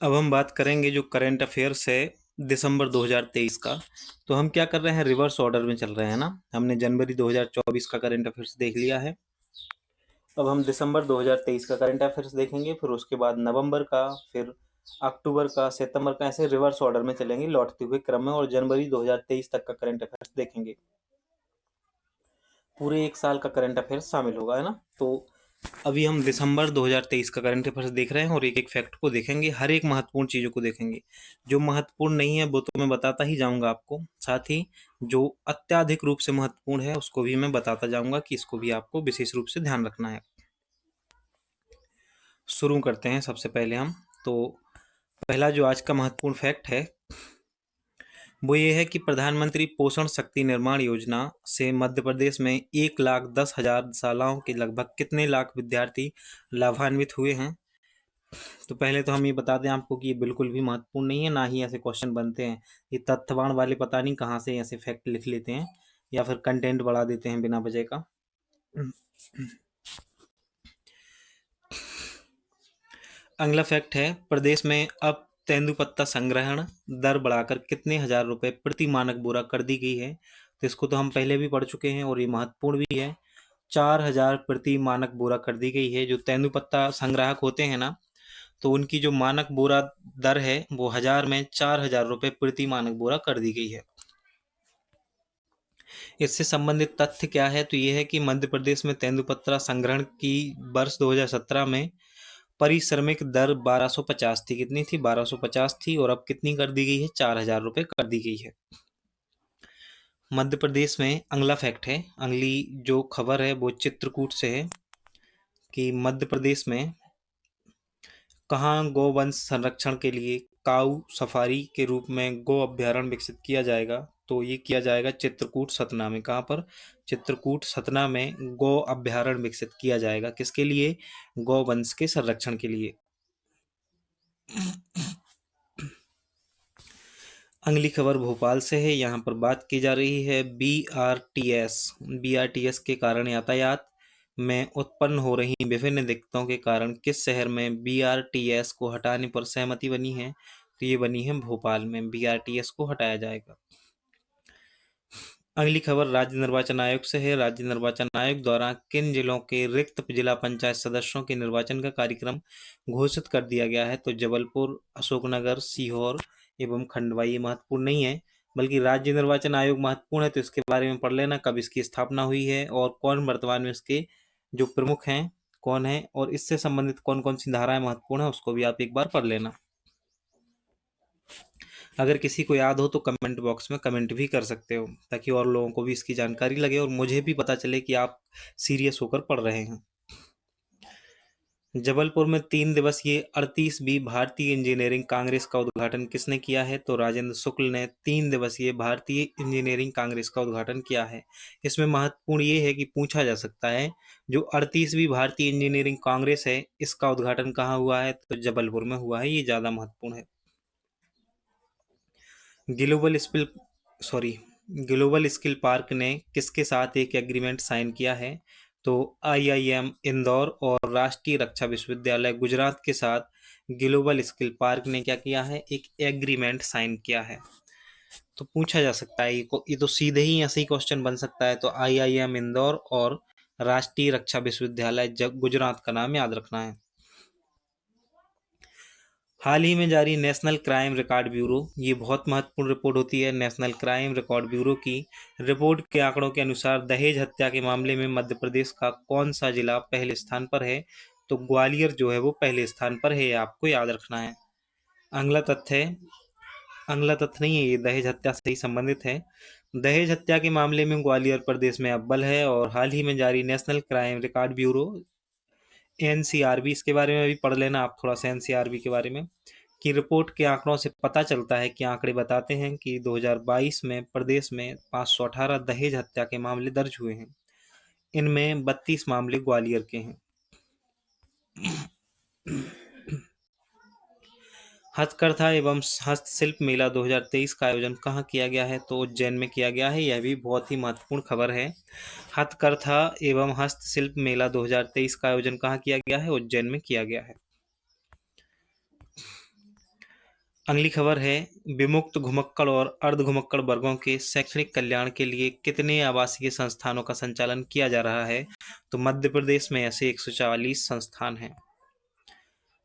अब हम बात करेंगे जो करंट अफेयर्स है दिसंबर 2023 का। तो हम क्या कर रहे हैं, रिवर्स ऑर्डर में चल रहे हैं ना। हमने जनवरी 2024 का करंट अफेयर्स देख लिया है। अब हम दिसंबर 2023 का करंट अफेयर्स देखेंगे, फिर उसके बाद नवंबर का, फिर अक्टूबर का, सितंबर का, ऐसे रिवर्स ऑर्डर में चलेंगे लौटते हुए क्रम में, और जनवरी 2023 तक का करंट अफेयर्स देखेंगे। पूरे एक साल का करंट अफेयर्स शामिल होगा, है ना। तो अभी हम दिसंबर 2023 का करंट अफेयर्स देख रहे हैं और एक एक फैक्ट को देखेंगे, हर एक महत्वपूर्ण चीज़ों को देखेंगे। जो महत्वपूर्ण नहीं है वो तो मैं बताता ही जाऊंगा आपको, साथ ही जो अत्याधिक रूप से महत्वपूर्ण है उसको भी मैं बताता जाऊंगा कि इसको भी आपको विशेष रूप से ध्यान रखना है। शुरू करते हैं सबसे पहले हम। तो पहला जो आज का महत्वपूर्ण फैक्ट है वो ये है कि प्रधानमंत्री पोषण शक्ति निर्माण योजना से मध्य प्रदेश में 1,10,000 शालाओं के लगभग कितने लाख विद्यार्थी लाभान्वित हुए हैं। तो पहले तो हम ये बता दें आपको कि ये बिल्कुल भी महत्वपूर्ण नहीं है, ना ही ऐसे क्वेश्चन बनते हैं। ये तथ्यवान वाले पता नहीं कहाँ से ऐसे फैक्ट लिख लेते हैं या फिर कंटेंट बढ़ा देते हैं बिना वजह का। अगला फैक्ट है, प्रदेश में अब तेंदुपत्ता संग्रहण दर बढ़ाकर कितने हजार रुपए प्रति मानक बोरा कर दी गई है। तो इसको तो हम पहले भी पढ़ चुके हैं और ये महत्वपूर्ण भी है। 4,000 प्रति मानक बोरा कर दी गई है। जो तेंदुपत्ता संग्राहक होते हैं ना, तो उनकी जो मानक बोरा दर है वो 1000 में 4,000 रुपये प्रति मानक बोरा कर दी गई है। इससे संबंधित तथ्य क्या है, तो ये है कि मध्य प्रदेश में तेंदुपत्ता संग्रहण की वर्ष 2017 में परिश्रमिक दर 1250 थी। कितनी थी? 1250 थी। और अब कितनी कर दी गई है? 4,000 रुपये कर दी गई है। मध्य प्रदेश में अगला फैक्ट है, अगली जो खबर है वो चित्रकूट से है कि मध्य प्रदेश में कहाँ गोवंश संरक्षण के लिए काऊ सफारी के रूप में गो अभ्यारण्य विकसित किया जाएगा। तो ये किया जाएगा चित्रकूट सतना में। कहाँ पर? चित्रकूट सतना में गो अभ्यारण्य विकसित किया जाएगा। किसके लिए? गौवंश के संरक्षण के लिए। अगली खबर भोपाल से है। यहाँ पर बात की जा रही है बीआरटीएस के कारण यातायात में उत्पन्न हो रही विभिन्न दिक्कतों के कारण किस शहर में बीआरटीएस को हटाने पर सहमति बनी है। तो ये बनी है भोपाल में, बीआरटीएस को हटाया जाएगा। अगली खबर राज्य निर्वाचन आयोग से है। राज्य निर्वाचन आयोग द्वारा किन जिलों के रिक्त जिला पंचायत सदस्यों के निर्वाचन का कार्यक्रम घोषित कर दिया गया है। तो जबलपुर, अशोकनगर, सीहोर एवं खंडवा। ये महत्वपूर्ण नहीं है, बल्कि राज्य निर्वाचन आयोग महत्वपूर्ण है। तो इसके बारे में पढ़ लेना, कब इसकी स्थापना हुई है और कौन वर्तमान में इसके जो प्रमुख हैं कौन है, और इससे संबंधित कौन कौन सी धाराएं महत्वपूर्ण है उसको भी आप एक बार पढ़ लेना। अगर किसी को याद हो तो कमेंट बॉक्स में कमेंट भी कर सकते हो, ताकि और लोगों को भी इसकी जानकारी लगे और मुझे भी पता चले कि आप सीरियस होकर पढ़ रहे हैं। जबलपुर में 3 दिवसीय 38वीं भारतीय इंजीनियरिंग कांग्रेस का उद्घाटन किसने किया है। तो राजेंद्र शुक्ल ने 3 दिवसीय भारतीय इंजीनियरिंग कांग्रेस का उद्घाटन किया है। इसमें महत्वपूर्ण ये है कि पूछा जा सकता है जो 38वीं भारतीय इंजीनियरिंग कांग्रेस है इसका उद्घाटन कहाँ हुआ है। तो जबलपुर में हुआ है। ये ज़्यादा महत्वपूर्ण है। ग्लोबल स्किल पार्क ने किसके साथ एक एग्रीमेंट साइन किया है। तो आईआईएम इंदौर और राष्ट्रीय रक्षा विश्वविद्यालय गुजरात के साथ ग्लोबल स्किल पार्क ने क्या किया है, एक एग्रीमेंट साइन किया है। तो पूछा जा सकता है, ये तो सीधे ही ऐसे ही क्वेश्चन बन सकता है। तो आईआईएम इंदौर और राष्ट्रीय रक्षा विश्वविद्यालय गुजरात का नाम याद रखना है। हाल ही में जारी नेशनल क्राइम रिकॉर्ड ब्यूरो, ये बहुत महत्वपूर्ण रिपोर्ट होती है। नेशनल क्राइम रिकॉर्ड ब्यूरो की रिपोर्ट के आंकड़ों के अनुसार दहेज हत्या के मामले में मध्य प्रदेश का कौन सा जिला पहले स्थान पर है। तो ग्वालियर जो है वो पहले स्थान पर है, आपको याद रखना है। अगला तथ्य नहीं है, ये दहेज हत्या से ही संबंधित है। दहेज हत्या के मामले में ग्वालियर प्रदेश में अव्वल है। और हाल ही में जारी national crime record bureau NCRB, इसके बारे में भी पढ़ लेना आप थोड़ा सा एनसीआरबी के बारे में, की रिपोर्ट के आंकड़ों से पता चलता है कि आंकड़े बताते हैं कि 2022 में प्रदेश में 518 दहेज हत्या के मामले दर्ज हुए हैं। इनमें 32 मामले ग्वालियर के हैं। हथकरघा एवं हस्तशिल्प मेला 2023 का आयोजन कहाँ किया गया है। तो उज्जैन में किया गया है। यह भी बहुत ही महत्वपूर्ण खबर है। हथकरघा एवं हस्तशिल्प मेला 2023 का आयोजन कहाँ किया गया है? उज्जैन में किया गया है। अगली खबर है, विमुक्त घुमक्कड़ और अर्ध घुमक्कड़ वर्गों के शैक्षणिक कल्याण के लिए कितने आवासीय संस्थानों का संचालन किया जा रहा है? तो मध्य प्रदेश में ऐसे 144 संस्थान हैं।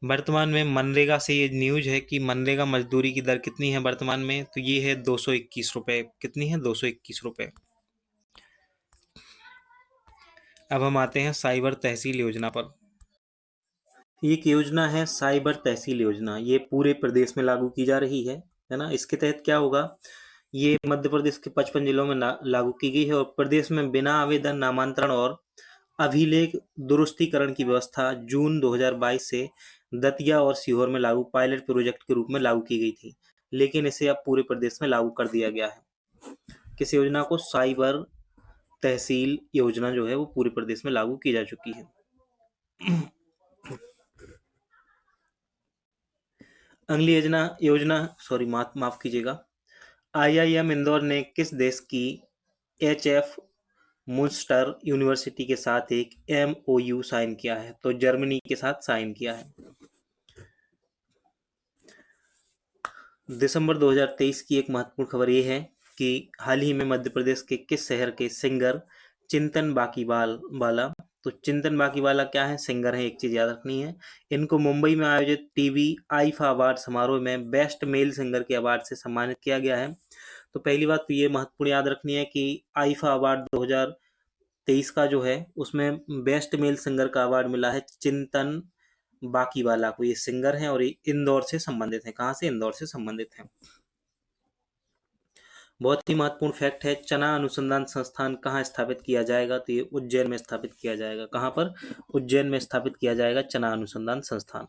वर्तमान में मनरेगा से ये न्यूज है कि मनरेगा मजदूरी की दर कितनी है वर्तमान में? तो ये है 221 रुपये। कितनी है? 221 रुपये। अब हम आते हैं साइबर तहसील योजना पर। एक योजना है साइबर तहसील योजना, ये पूरे प्रदेश में लागू की जा रही है ना। इसके तहत क्या होगा, ये मध्य प्रदेश के 55 जिलों में लागू की गई है और प्रदेश में बिना आवेदन, नामांतरण और अभिलेख दुरुस्तीकरण की व्यवस्था जून 2022 से दतिया और सीहोर में लागू पायलट प्रोजेक्ट के रूप में लागू की गई थी, लेकिन इसे अब पूरे प्रदेश में लागू कर दिया गया है। किस योजना को? साइबर तहसील योजना जो है वो पूरे प्रदेश में लागू की जा चुकी है। अगली योजना माफ कीजिएगा, IIM इंदौर ने किस देश की HF मुंस्टर यूनिवर्सिटी के साथ एक MOU साइन किया है? तो जर्मनी के साथ साइन किया है। दिसंबर 2023 की एक महत्वपूर्ण खबर ये है कि हाल ही में मध्य प्रदेश के किस शहर के सिंगर चिंतन बाकीवाला, तो चिंतन बाकीवाला क्या है? सिंगर है। एक चीज याद रखनी है, इनको मुंबई में आयोजित टीवी आईफा अवार्ड समारोह में बेस्ट मेल सिंगर के अवार्ड से सम्मानित किया गया है। तो पहली बात तो ये महत्वपूर्ण याद रखनी है कि आईफा अवार्ड 2023 का जो है उसमें बेस्ट मेल सिंगर का अवार्ड मिला है चिंतन बाकीवाला को। ये सिंगर हैं और ये इंदौर से संबंधित हैं। कहाँ से? इंदौर से संबंधित हैं। बहुत ही महत्वपूर्ण फैक्ट है, चना अनुसंधान संस्थान कहाँ स्थापित किया जाएगा? तो ये उज्जैन में स्थापित किया जाएगा। कहाँ पर? उज्जैन में स्थापित किया जाएगा चना अनुसंधान संस्थान।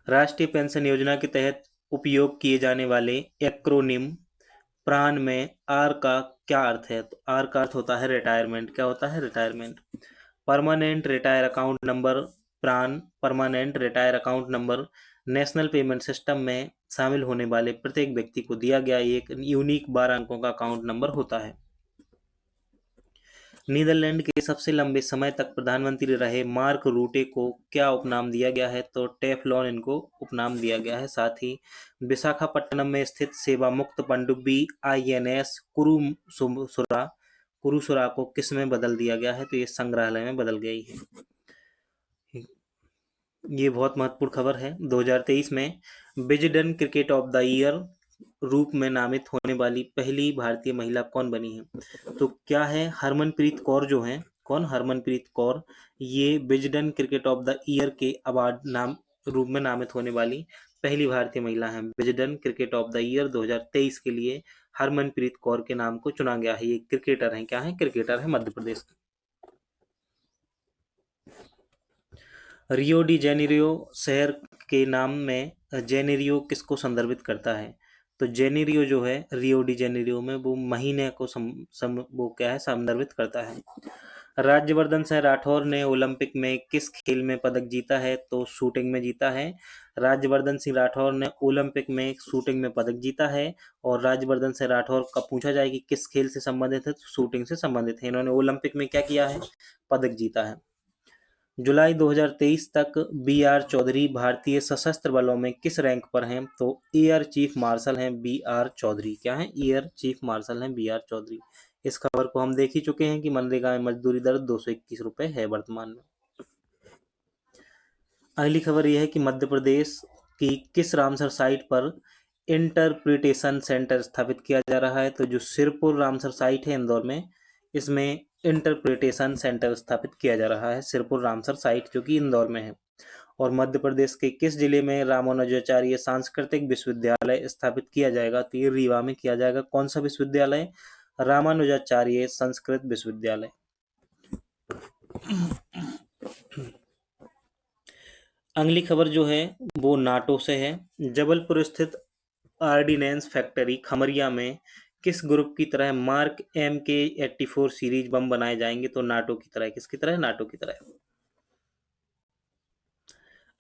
राष्ट्रीय पेंशन योजना के तहत उपयोग किए जाने वाले एक्रोनिम प्राण में आर का क्या अर्थ है? तो आर का अर्थ होता है रिटायरमेंट। क्या होता है? Retirement. Permanent retire account number PRAN permanent retire account number national payment system में शामिल होने वाले प्रत्येक व्यक्ति को दिया गया एक यूनिक 12 अंकों का अकाउंट नंबर होता है। नीदरलैंड के सबसे लंबे समय तक प्रधानमंत्री रहे मार्क रूटे को क्या उपनाम दिया गया है? तो टेफलॉन इनको उपनाम दिया गया है। साथ ही विशाखापट्टनम में स्थित सेवा मुक्त पनडुब्बी INS कुरुसुरा को किस में बदल दिया गया है? तो ये संग्रहालय में बदल गई है। ये बहुत महत्वपूर्ण खबर है। 2023 में Wisden cricket of the year रूप में नामित होने वाली पहली भारतीय महिला कौन बनी है? तो क्या है? हरमनप्रीत कौर जो है। कौन? हरमनप्रीत कौर। ये Wisden cricket of the year के अवार्ड नाम रूप में नामित होने वाली पहली भारतीय महिला है। Wisden cricket of the year 2023 के लिए हरमनप्रीत कौर के नाम को चुना गया है। ये क्रिकेटर है। क्या है? क्रिकेटर है मध्य प्रदेश के। रियो डी जेनेरियो शहर के नाम में जेनेरियो किसको संदर्भित करता है? तो जेनेरियो जो है रियो डी जेनेरियो में वो महीने को वो क्या है? संदर्भित करता है। राज्यवर्धन सिंह राठौर ने ओलंपिक में किस खेल में पदक जीता है? तो शूटिंग में जीता है। राज्यवर्धन सिंह राठौर ने ओलंपिक में शूटिंग में पदक जीता है। और राज्यवर्धन सिंह राठौर का पूछा जाए कि किस खेल से संबंधित है, तो शूटिंग से संबंधित है। इन्होंने ओलंपिक में क्या किया है? पदक जीता है। जुलाई 2023 तक BR चौधरी भारतीय सशस्त्र बलों में किस रैंक पर हैं? तो एयर चीफ मार्शल हैं BR चौधरी। क्या है? एयर चीफ मार्शल हैं BR चौधरी। इस खबर को हम देख ही चुके हैं कि मनरेगा में मजदूरी दर 221 रुपये है वर्तमान में। अगली खबर यह है कि मध्य प्रदेश की किस रामसर साइट पर इंटरप्रिटेशन सेंटर स्थापित किया जा रहा है? तो जो सिरपुर रामसर साइट है इंदौर में, इसमें इंटरप्रिटेशन सेंटर स्थापित किया जा रहा है। सिरपुर रामसर साइट जो कि इंदौर में है। और मध्य प्रदेश के किस जिले में रामानुजाचार्य सांस्कृतिक विश्वविद्यालय स्थापित किया जाएगा? तो ये रीवा में किया जाएगा। कौन सा विश्वविद्यालय? रामानुजाचार्य संस्कृत विश्वविद्यालय। अगली खबर जो है वो नाटो से है। जबलपुर स्थित ऑर्डिनेंस फैक्ट्री खमरिया में किस ग्रुप की तरह मार्क MK-84 सीरीज बम बनाए जाएंगे? तो नाटो की तरह। किसकी तरह? नाटो की तरह।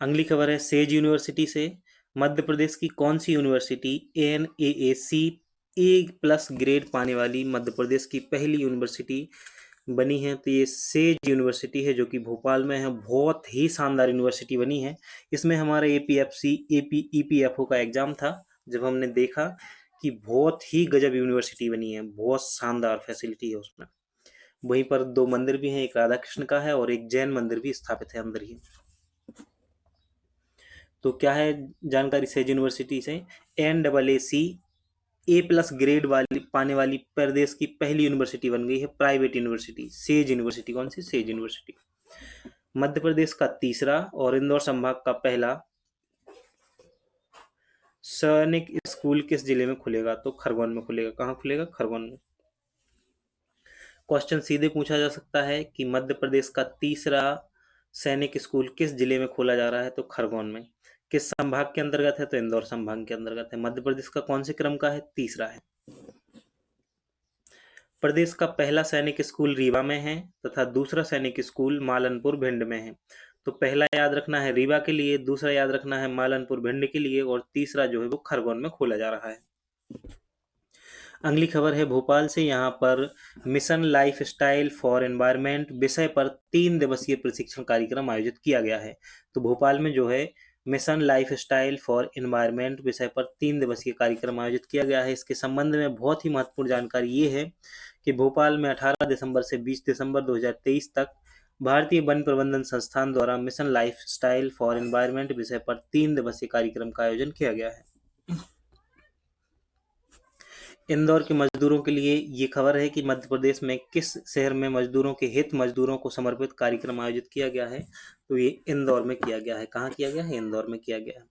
अगली खबर है सेज यूनिवर्सिटी से। मध्य प्रदेश की कौन सी यूनिवर्सिटी NAAC A+ ग्रेड पाने वाली मध्य प्रदेश की पहली यूनिवर्सिटी बनी है, तो ये सेज यूनिवर्सिटी है जो कि भोपाल में है। बहुत ही शानदार यूनिवर्सिटी बनी है। इसमें हमारा ईपीएफओ का एग्जाम था, जब हमने देखा कि बहुत ही गजब यूनिवर्सिटी बनी है, बहुत शानदार फैसिलिटी है उसमें। वहीं पर 2 मंदिर भी हैं, एक राधा कृष्ण का है और एक जैन मंदिर भी स्थापित है अंदर ही। तो क्या है जानकारी सेज यूनिवर्सिटी से? NAAC A+ ग्रेड वाली पाने वाली प्रदेश की पहली यूनिवर्सिटी बन गई है, प्राइवेट यूनिवर्सिटी सेज यूनिवर्सिटी। कौन सी? Says university. मध्य प्रदेश का तीसरा और इंदौर संभाग का पहला सैनिक स्कूल किस जिले में खुलेगा? तो खरगोन में खुलेगा। कहाँ खुलेगा? खरगोन में। क्वेश्चन सीधे पूछा जा सकता है कि मध्य प्रदेश का तीसरा सैनिक स्कूल किस जिले में खोला जा रहा है? तो खरगोन में। किस संभाग के अंतर्गत है? तो इंदौर संभाग के अंतर्गत है। मध्य प्रदेश का कौन से क्रम का है? तीसरा है। प्रदेश का पहला सैनिक स्कूल रीवा में है तथा दूसरा सैनिक स्कूल मालनपुर भिंड में है। तो पहला याद रखना है रीवा के लिए, दूसरा याद रखना है मालनपुर भिंड के लिए और तीसरा जो है वो खरगोन में खोला जा रहा है। अगली खबर है भोपाल से। यहाँ पर mission life style for environment विषय पर 3 दिवसीय प्रशिक्षण कार्यक्रम आयोजित किया गया है। तो भोपाल में जो है mission life style for environment विषय पर 3 दिवसीय कार्यक्रम आयोजित किया गया है। इसके संबंध में बहुत ही महत्वपूर्ण जानकारी ये है कि भोपाल में 18 दिसंबर से 20 दिसंबर 2023 तक भारतीय वन प्रबंधन संस्थान द्वारा mission life style for environment विषय पर 3 दिवसीय कार्यक्रम का आयोजन किया गया है। इंदौर के मजदूरों के लिए ये खबर है कि मध्य प्रदेश में किस शहर में मजदूरों के हित मजदूरों को समर्पित कार्यक्रम आयोजित किया गया है? तो ये इंदौर में किया गया है। कहाँ किया गया है? इंदौर में किया गया है।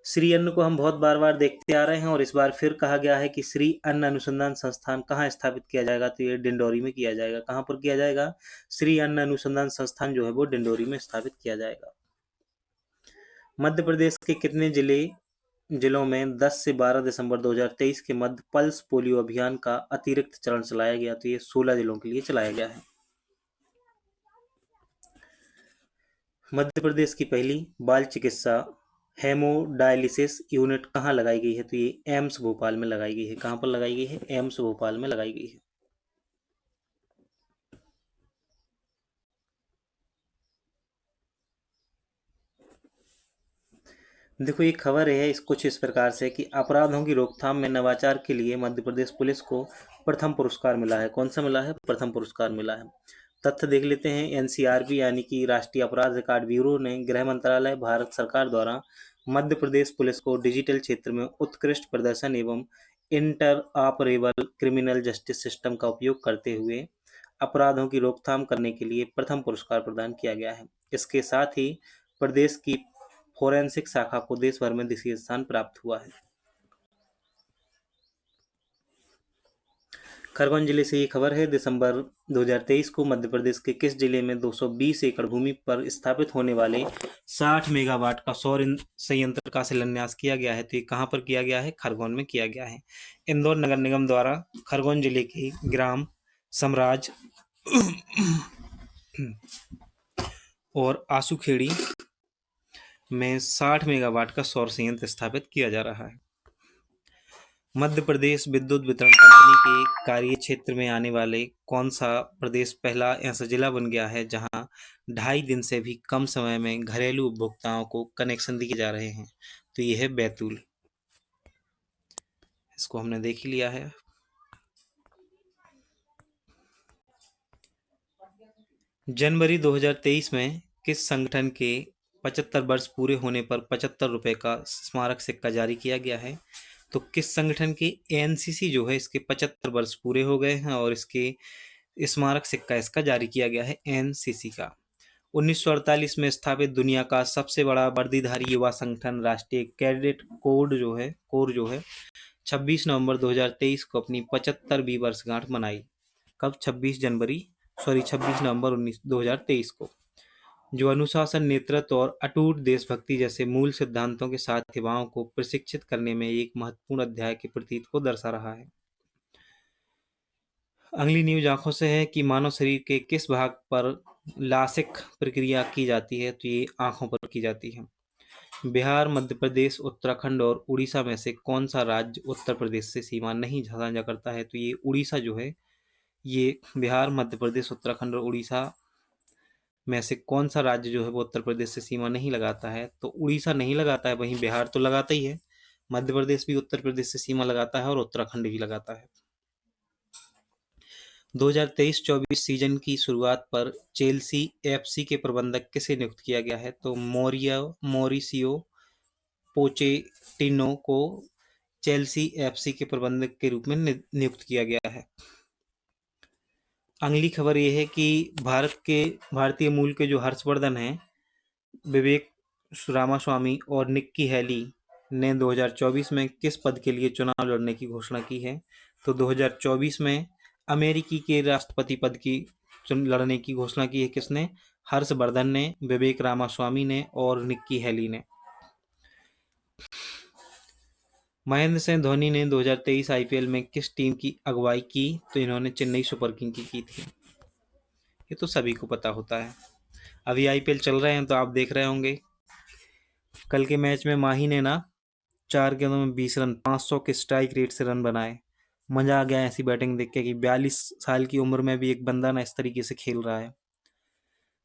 श्री अन्न को हम बहुत बार बार देखते आ रहे हैं और इस बार फिर कहा गया है कि श्री अन्न अनुसंधान संस्थान कहाँ स्थापित किया जाएगा? तो ये डिंडोरी में किया जाएगा। कहाँ पर किया जाएगा? श्री अन्न अनुसंधान संस्थान जो है वो डिंडोरी में स्थापित किया जाएगा। मध्य प्रदेश के कितने जिलों में 10 से 12 दिसंबर 2023 के मध्य पल्स पोलियो अभियान का अतिरिक्त चरण चलाया गया? तो ये 16 जिलों के लिए चलाया गया है। मध्य प्रदेश की पहली बाल चिकित्सा हेमोडायलिसिस यूनिट कहाँ लगाई गई है? तो ये एम्स भोपाल में लगाई गई है। कहाँ पर लगाई गई है? एम्स भोपाल में लगाई गई है। देखो ये खबर है कुछ इस प्रकार से कि अपराधों की रोकथाम में नवाचार के लिए मध्य प्रदेश पुलिस को प्रथम पुरस्कार मिला है। कौन सा मिला है? प्रथम पुरस्कार मिला है। तथ्य देख लेते हैं। एनसीआरबी यानी कि राष्ट्रीय अपराध रिकॉर्ड ब्यूरो ने गृह मंत्रालय भारत सरकार द्वारा मध्य प्रदेश पुलिस को डिजिटल क्षेत्र में उत्कृष्ट प्रदर्शन एवं inter operable criminal justice system का उपयोग करते हुए अपराधों की रोकथाम करने के लिए प्रथम पुरस्कार प्रदान किया गया है। इसके साथ ही प्रदेश की फोरेंसिक शाखा को देश भर में द्वितीय स्थान प्राप्त हुआ है। खरगोन जिले से ये खबर है। दिसंबर 2023 को मध्य प्रदेश के किस जिले में 220 एकड़ भूमि पर स्थापित होने वाले 60 मेगावाट का सौर संयंत्र का शिलान्यास किया गया है? तो ये कहाँ पर किया गया है? खरगोन में किया गया है। इंदौर नगर निगम द्वारा खरगोन जिले के ग्राम समराज और आसूखेड़ी में 60 मेगावाट का सौर संयंत्र स्थापित किया जा रहा है। मध्य प्रदेश विद्युत वितरण कंपनी के कार्य क्षेत्र में आने वाले कौन सा प्रदेश पहला ऐसा जिला बन गया है जहां 2.5 दिन से भी कम समय में घरेलू उपभोक्ताओं को कनेक्शन दिए जा रहे हैं? तो यह है बैतूल। इसको हमने देख ही लिया है। जनवरी 2023 में किस संगठन के 75 वर्ष पूरे होने पर 75 रुपए का स्मारक सिक्का जारी किया गया है? तो किस संगठन की? एनसीसी जो है इसके 75 वर्ष पूरे हो गए हैं और इसके स्मारक सिक्का इसका जारी किया गया है, एनसीसी का। 1948 में स्थापित दुनिया का सबसे बड़ा वर्दीधारी युवा संगठन राष्ट्रीय कैडेट कोर जो है 26 नवंबर 2023 को अपनी 75वीं वर्षगांठ मनाई। कब? 26 नवंबर 2023 को। जो अनुशासन, नेतृत्व और अटूट देशभक्ति जैसे मूल सिद्धांतों के साथ युवाओं को प्रशिक्षित करने में एक महत्वपूर्ण अध्याय के प्रतीत को दर्शा रहा है। अगली न्यूज आंखों से है कि मानव शरीर के किस भाग पर लासिक प्रक्रिया की जाती है? तो ये आंखों पर की जाती है। बिहार, मध्य प्रदेश, उत्तराखंड और उड़ीसा में से कौन सा राज्य उत्तर प्रदेश से सीमा नहीं साझा करता है? तो ये उड़ीसा जो है ये बिहार, मध्य प्रदेश, उत्तराखंड और उड़ीसा में से कौन सा राज्य जो है वो उत्तर प्रदेश से सीमा नहीं लगाता है? तो उड़ीसा नहीं लगाता है, वहीं बिहार तो लगाता ही है। मध्य प्रदेश भी उत्तर प्रदेश से सीमा लगाता है और उत्तराखंड भी लगाता है। 2023-24 सीजन की शुरुआत पर चेल्सी एफसी के प्रबंधक किसे नियुक्त किया गया है? तो मॉरिसियो पोचेटिनो को चेल्सी एफसी के प्रबंधक के रूप में नियुक्त किया गया है। अगली खबर यह है कि भारतीय मूल के जो हर्षवर्धन हैं, विवेक रामास्वामी और निक्की हैली ने 2024 में किस पद के लिए चुनाव लड़ने की घोषणा की है? तो 2024 में अमेरिकी के राष्ट्रपति पद की लड़ने की घोषणा की है किसने? हर्षवर्धन ने, विवेक रामास्वामी ने और निक्की हैली ने। महेंद्र सिंह धोनी ने 2023 आईपीएल में किस टीम की अगुवाई की? तो इन्होंने चेन्नई सुपर किंग की थी। ये तो सभी को पता होता है। अभी आईपीएल चल रहे हैं तो आप देख रहे होंगे। कल के मैच में माही ने ना 4 गेंदों में 20 रन, 500 के स्ट्राइक रेट से रन बनाए। मजा आ गया ऐसी बैटिंग देख के कि 42 साल की उम्र में भी एक बंदा ना इस तरीके से खेल रहा है।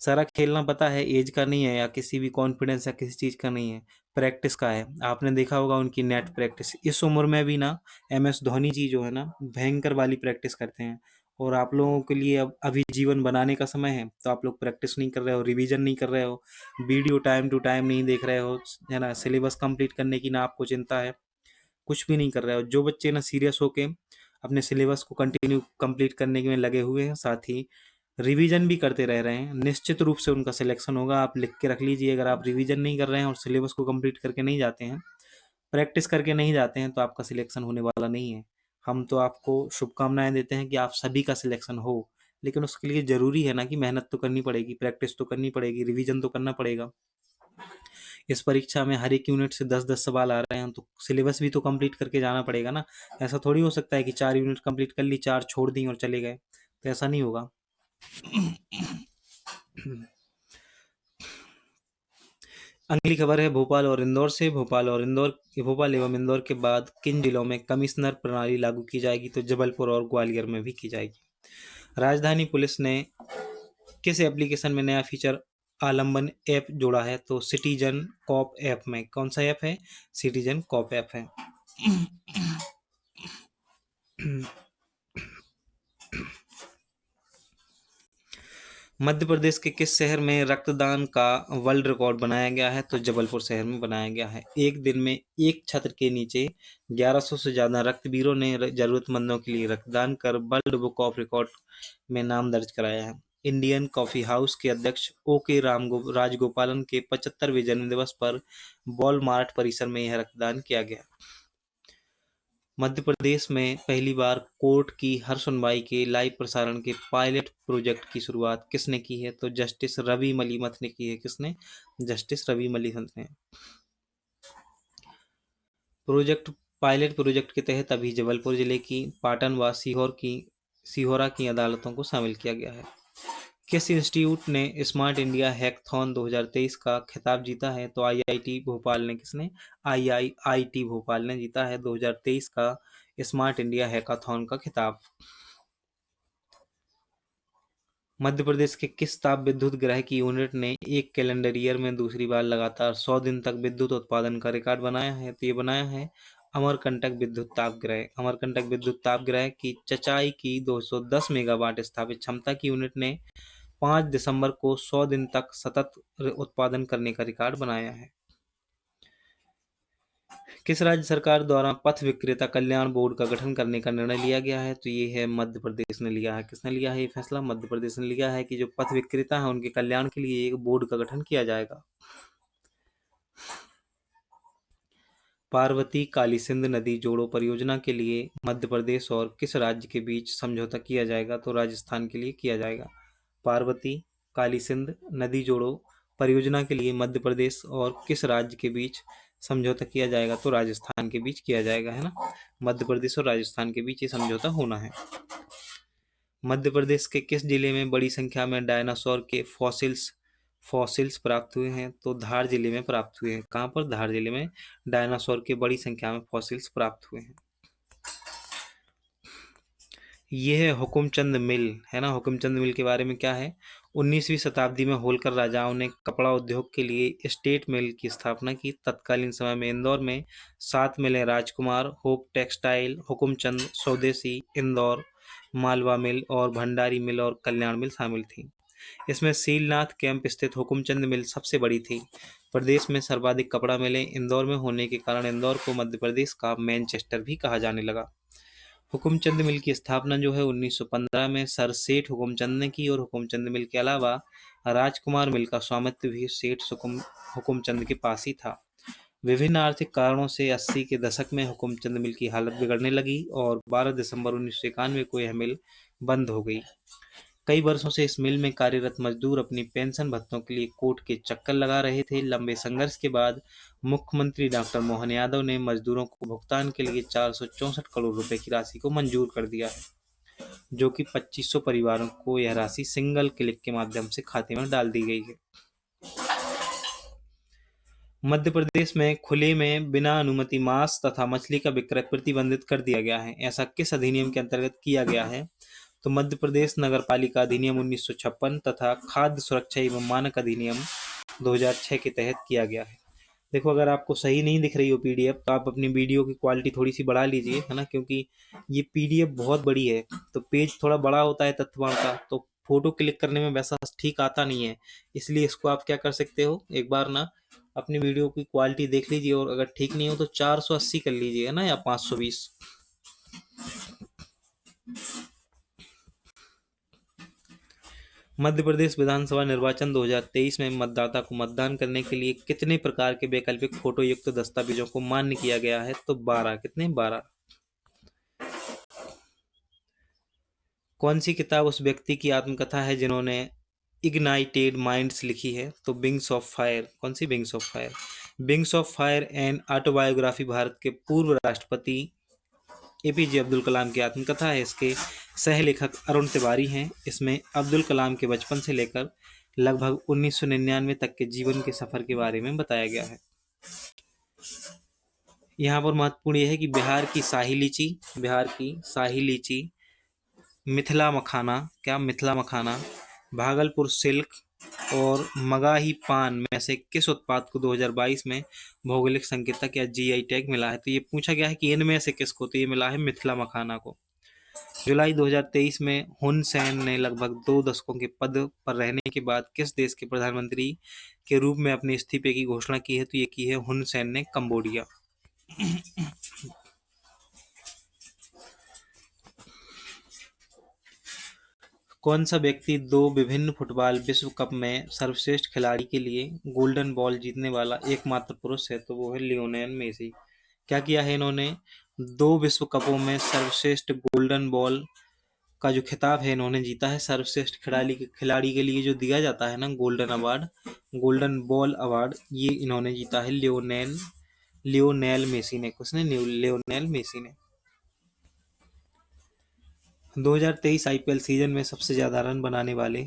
सारा खेलना पता है एज का नहीं है या किसी भी कॉन्फिडेंस या किसी चीज़ का नहीं है, प्रैक्टिस का है। आपने देखा होगा उनकी नेट प्रैक्टिस, इस उम्र में भी ना एमएस धोनी जी जो है ना भयंकर वाली प्रैक्टिस करते हैं। और आप लोगों के लिए अब अभी जीवन बनाने का समय है, तो आप लोग प्रैक्टिस नहीं कर रहे हो, रिवीजन नहीं कर रहे हो, वीडियो टाइम टू टाइम नहीं देख रहे हो, है ना, सिलेबस कंप्लीट करने की ना आपको चिंता है, कुछ भी नहीं कर रहे हो। जो बच्चे ना सीरियस होके अपने सिलेबस को कंटिन्यू कंप्लीट करने में लगे हुए हैं, साथ ही रिवीजन भी करते रह रहे हैं, निश्चित रूप से उनका सिलेक्शन होगा। आप लिख के रख लीजिए, अगर आप रिवीजन नहीं कर रहे हैं और सिलेबस को कंप्लीट करके नहीं जाते हैं, प्रैक्टिस करके नहीं जाते हैं, तो आपका सिलेक्शन होने वाला नहीं है। हम तो आपको शुभकामनाएं देते हैं कि आप सभी का सिलेक्शन हो, लेकिन उसके लिए ज़रूरी है ना कि मेहनत तो करनी पड़ेगी, प्रैक्टिस तो करनी पड़ेगी, रिवीजन तो करना पड़ेगा। इस परीक्षा में हर एक यूनिट से 10-10 सवाल आ रहे हैं, तो सिलेबस भी तो कंप्लीट करके जाना पड़ेगा ना। ऐसा थोड़ी हो सकता है कि 4 यूनिट कंप्लीट कर ली, 4 छोड़ दी और चले गए, तो ऐसा नहीं होगा। अगली खबर है भोपाल और इंदौर से। भोपाल एवं इंदौर के बाद किन जिलों में कमिश्नर प्रणाली लागू की जाएगी? तो जबलपुर और ग्वालियर में भी की जाएगी। राजधानी पुलिस ने किस एप्लीकेशन में नया फीचर आलंबन ऐप जोड़ा है? तो सिटीजन कॉप ऐप में। कौन सा ऐप है? सिटीजन कॉप ऐप है। मध्य प्रदेश के किस शहर में रक्तदान का वर्ल्ड रिकॉर्ड बनाया गया है? तो जबलपुर शहर में बनाया गया है। एक दिन में एक छत्र के नीचे 1100 से ज़्यादा रक्तवीरों ने जरूरतमंदों के लिए रक्तदान कर वर्ल्ड बुक ऑफ रिकॉर्ड में नाम दर्ज कराया है। इंडियन कॉफ़ी हाउस के अध्यक्ष ओके राजगोपालन के 75वें जन्मदिवस पर वॉलमार्ट परिसर में यह रक्तदान किया गया। मध्य प्रदेश में पहली बार कोर्ट की हर सुनवाई के लाइव प्रसारण के पायलट प्रोजेक्ट की शुरुआत किसने की है? तो जस्टिस रवि मलिमथ ने की है। किसने? जस्टिस रवि मलिमथ ने। पायलट प्रोजेक्ट के तहत अभी जबलपुर जिले की पाटन व सिहोरा की अदालतों को शामिल किया गया है। किस इंस्टीट्यूट ने स्मार्ट इंडिया हैकथॉन 2023 का खिताब जीता है? तो आईआईटी भोपाल ने। किसने? आईआईटी भोपाल ने जीता है 2023 का स्मार्ट इंडिया हैकाथॉन का खिताब। मध्य प्रदेश के किस ताप विद्युत ग्रह की यूनिट ने एक कैलेंडर ईयर में दूसरी बार लगातार 100 दिन तक विद्युत उत्पादन का रिकॉर्ड बनाया है? तो ये बनाया है अमरकंटक विद्युत ताप ग्रह। अमरकंटक विद्युत ताप ग्रह की चचाई की 210 मेगावाट स्थापित क्षमता की यूनिट ने 5 दिसंबर को 100 दिन तक सतत उत्पादन करने का रिकॉर्ड बनाया है। किस राज्य सरकार द्वारा पथ विक्रेता कल्याण बोर्ड का गठन करने का निर्णय लिया गया है? तो ये है मध्य प्रदेश ने लिया है। किसने लिया है ये फैसला? मध्य प्रदेश ने लिया है कि जो पथ विक्रेता है उनके कल्याण के लिए एक बोर्ड का गठन किया जाएगा। पार्वती काली सिंध नदी जोड़ो परियोजना के लिए मध्य प्रदेश और किस राज्य के बीच समझौता किया जाएगा? तो राजस्थान के लिए किया जाएगा। पार्वती काली सिंध नदी जोड़ो परियोजना के लिए मध्य प्रदेश और किस राज्य के बीच समझौता किया जाएगा? तो राजस्थान के बीच किया जाएगा, है ना। मध्य प्रदेश और राजस्थान के बीच ये समझौता होना है। मध्य प्रदेश के किस जिले में बड़ी संख्या में डायनासोर के फॉसिल्स प्राप्त हुए हैं? तो धार जिले में प्राप्त हुए हैं। कहाँ पर? धार जिले में डायनासोर के बड़ी संख्या में फॉसिल्स प्राप्त हुए हैं। ये है हुकुमचंद मिल, है ना। हुकुमचंद मिल के बारे में क्या है, 19वीं शताब्दी में होलकर राजाओं ने कपड़ा उद्योग के लिए स्टेट मिल की स्थापना की। तत्कालीन समय में इंदौर में 7 मिलें राजकुमार, होप टेक्सटाइल, हुकुमचंद, स्वदेशी, इंदौर, मालवा मिल और भंडारी मिल और कल्याण मिल शामिल थी। इसमें सीलनाथ कैंप स्थित हुकुमचंद मिल सबसे बड़ी थी। प्रदेश में सर्वाधिक कपड़ा मिलें इंदौर में होने के कारण इंदौर को मध्य प्रदेश का मैनचेस्टर भी कहा जाने लगा। हुकुमचंद मिल की स्थापना जो है 1915 में सर सेठ हुकुमचंद ने की और हुकुमचंद मिल के अलावा राजकुमार मिल का स्वामित्व भी सेठ हुकुमचंद के पास ही था। विभिन्न आर्थिक कारणों से 80 के दशक में हुकुमचंद मिल की हालत बिगड़ने लगी और 12 दिसंबर 1991 को यह मिल बंद हो गई। कई वर्षों से इस मिल में कार्यरत मजदूर अपनी पेंशन भत्तों के लिए कोर्ट के चक्कर लगा रहे थे। लंबे संघर्ष के बाद मुख्यमंत्री डॉक्टर मोहन यादव ने मजदूरों को भुगतान के लिए 464 करोड़ रुपए की राशि को मंजूर कर दिया है, जो कि 2500 परिवारों को यह राशि सिंगल क्लिक के माध्यम से खाते में डाल दी गई है। मध्य प्रदेश में खुले में बिना अनुमति मांस तथा मछली का विक्रय प्रतिबंधित कर दिया गया है। ऐसा किस अधिनियम के अंतर्गत किया गया है, तो मध्य प्रदेश नगरपालिका अधिनियम 1956 तथा खाद्य सुरक्षा एवं मानक अधिनियम 2006 के तहत किया गया है। देखो, अगर आपको सही नहीं दिख रही हो पीडीएफ तो आप अपनी वीडियो की क्वालिटी थोड़ी सी बढ़ा लीजिए, है ना, क्योंकि ये पीडीएफ बहुत बड़ी है तो पेज थोड़ा बड़ा होता है तत्वण का, तो फोटो क्लिक करने में वैसा ठीक आता नहीं है। इसलिए इसको आप क्या कर सकते हो, एक बार ना अपनी वीडियो की क्वालिटी देख लीजिए और अगर ठीक नहीं हो तो 480 कर लीजिए, है ना, या 520। मध्य प्रदेश विधानसभा निर्वाचन 2023 में मतदाता को मतदान करने के लिए कितने प्रकार के वैकल्पिक फोटो युक्त दस्तावेजों को मान्य किया गया है, तो 12। कितने, 12। कौन सी किताब उस व्यक्ति की आत्मकथा है जिन्होंने इग्नाइटेड माइंड्स लिखी है, तो विंग्स ऑफ फायर। कौन सी, wings of fire. Wings of fire and autobiography Bharat के पूर्व राष्ट्रपति एपीजे अब्दुल कलाम की आत्मकथा है। इसके सह लेखक अरुण तिवारी हैं। इसमें अब्दुल कलाम के बचपन से लेकर लगभग 1999 तक के जीवन के सफर के बारे में बताया गया है। यहाँ पर महत्वपूर्ण यह है कि बिहार की शाही लीची, मिथिला मखाना, क्या, मिथिला मखाना, भागलपुर सिल्क और मगाही पान में से किस उत्पाद को 2022 में भौगोलिक संकेतक या जीआई टैग मिला है, तो ये पूछा गया है कि इनमें से किसको, तो ये मिला है मिथिला मखाना को। जुलाई 2023 में हुन सेन ने लगभग 2 दशकों के पद पर रहने के बाद किस देश के प्रधानमंत्री के रूप में अपने इस्तीफे की घोषणा की है, तो ये की है हुन सेन ने कंबोडिया। कौन सा व्यक्ति 2 विभिन्न फुटबॉल विश्व कप में सर्वश्रेष्ठ खिलाड़ी के लिए गोल्डन बॉल जीतने वाला एकमात्र पुरुष है, तो वो है लियोनेल मेसी। क्या किया है इन्होंने, 2 विश्व कपों में सर्वश्रेष्ठ गोल्डन बॉल का जो खिताब है इन्होंने जीता है। सर्वश्रेष्ठ खिलाड़ी के लिए जो दिया जाता है ना golden award, golden ball award, ये इन्होंने जीता है लियोनेल मेसी ने। किसने, लियोनेल मेसी ने। 2023 आईपीएल सीजन में सबसे ज्यादा रन बनाने वाले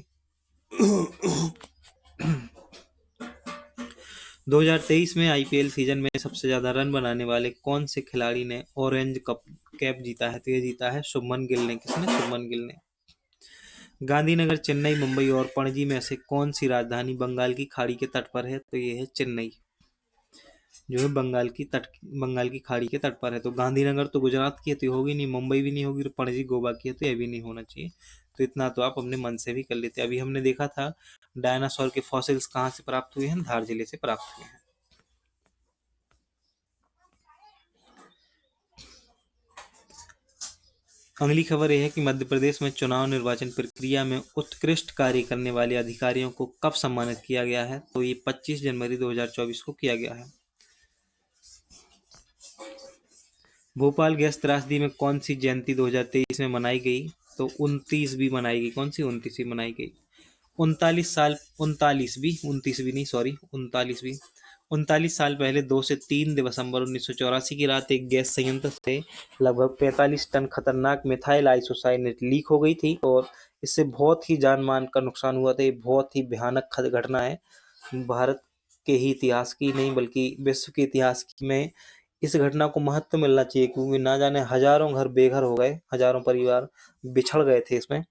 2023 में आईपीएल सीजन में सबसे ज्यादा रन बनाने वाले कौन से खिलाड़ी ने ऑरेंज कैप जीता है, तो ये जीता है शुभमन गिल ने। किसने, शुभमन गिल ने। गांधीनगर, चेन्नई, मुंबई और पणजी में से कौन सी राजधानी बंगाल की खाड़ी के तट पर है, तो ये है चेन्नई, जो है बंगाल की खाड़ी के तट पर है। तो गांधीनगर तो गुजरात की है तो ये होगी नहीं, मुंबई भी नहीं होगी, तो पणजी गोवा की है तो यह भी नहीं होना चाहिए। तो इतना तो आप अपने मन से भी कर लेते। अभी हमने देखा था डायनासोर के फॉसिल्स कहाँ से प्राप्त हुए हैं, धार जिले से प्राप्त हुए हैं। अगली खबर यह है कि मध्य प्रदेश में चुनाव निर्वाचन प्रक्रिया में उत्कृष्ट कार्य करने वाले अधिकारियों को कब सम्मानित किया गया है, तो ये 25 जनवरी 2024 को किया गया है। भोपाल गैस त्रासदी में कौन सी जयंती 2023 में मनाई गई, तो 29वीं मनाई गई। कौन सी, 29वीं मनाई गई। 39 साल पहले 2 से 3 दिसंबर 1984 की रात एक गैस संयंत्र से लगभग 45 टन खतरनाक मिथाइल आइसोसाइनेट लीक हो गई थी और इससे बहुत ही जान मान का नुकसान हुआ था। ये बहुत ही भयानक घटना है। भारत के ही इतिहास की नहीं बल्कि विश्व के इतिहास में इस घटना को महत्व मिलना चाहिए क्योंकि ना जाने हजारों घर बेघर हो गए, हजारों परिवार बिछड़ गए थे इसमें,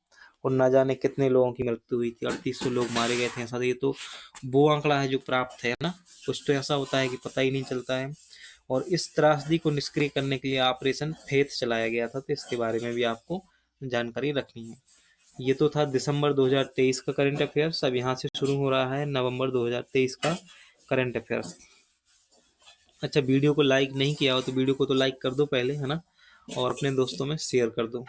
और ना जाने कितने लोगों की मृत्यु हुई थी, 3800 लोग मारे गए थे। ऐसा ये तो वो आंकड़ा है जो प्राप्त है ना। कुछ तो ऐसा होता है कि पता ही नहीं चलता है। और इस त्रासदी को निष्क्रिय करने के लिए ऑपरेशन फेथ चलाया गया था, तो इसके बारे में भी आपको जानकारी रखनी है। ये तो था दिसंबर 2023 का करंट अफेयर्स। अब यहाँ से शुरू हो रहा है नवंबर 2023 का करंट अफेयर्स। अच्छा, वीडियो को लाइक नहीं किया हो तो वीडियो को तो लाइक कर दो पहले, है ना, और अपने दोस्तों में शेयर कर दो।